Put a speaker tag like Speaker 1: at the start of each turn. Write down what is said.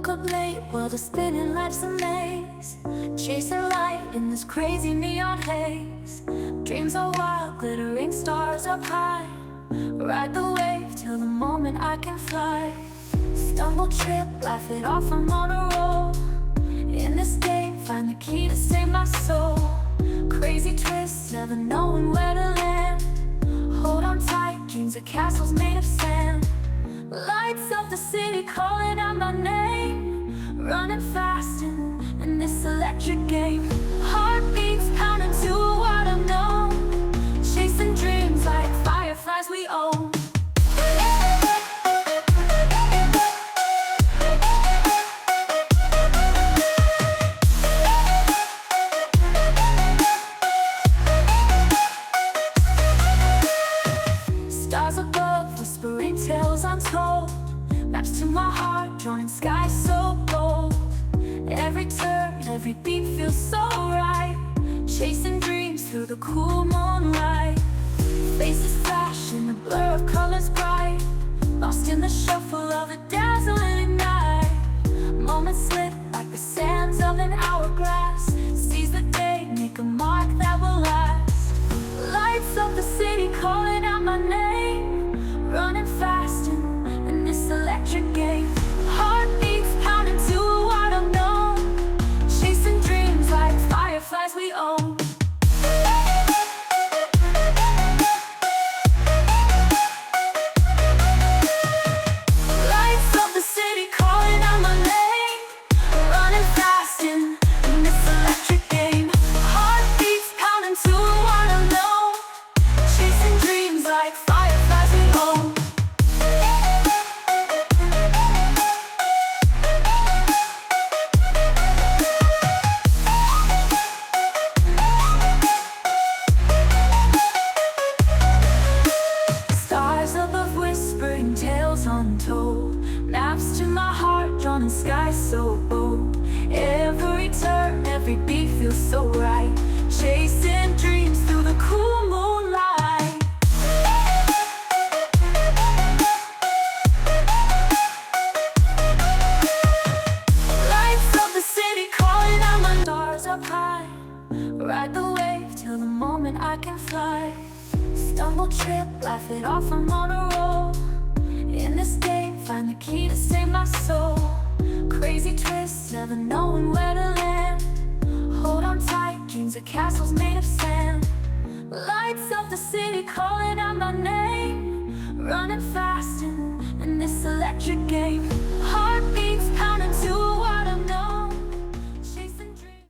Speaker 1: Woke up late, world is spinning, life's a maze. Chasing light in this crazy neon haze. Dreams are wild, glittering stars up high. Ride the wave till the moment I can fly. Stumble, trip, laugh it off, I'm on a roll. In this game, find the key to save my soul. Crazy twists, never knowing where to land. Hold on tight, dreams of castles made of sand. Lights of the city calling out my name. Running fast in this electric game. Heartbeats pounding to what I've known. Chasing dreams like fireflies we own. Stars above, whispering tales untold. Maps to my heart, drawing skies so bold. Every turn, every beat feels so right. Chasing dreams through the cool moonlight. Faces flash in the blur of colors bright. Lost in the shuffle of a dazzling night. Moments slip like the sands of an hourglass. Seize the day, make a mark that will last. Lights of the city calling out my name. Running fast in this electric game. Heartbeats pounding to what I've known. Chasing dreams like fireflies we own. Lights of the city calling out my name. Running fast in this electric game. Heartbeats pounding to what I've known. Chasing dreams like fireflies we own. Stars above whispering tales untold. Maps to my heart drawn in skies so bold. Every turn, every beat feels so right. Chasing dreams through the cool moonlight. Lights of the city calling out my stars up high. Ride the wave till the moment I can fly. Stumble, trip, laugh it off, I'm on a roll. In this game, find the key to save my soul. Crazy twists, never knowing where to land. Hold on tight, dreams of castles made of sand. Lights of the city calling out my name. Running fast in this electric game.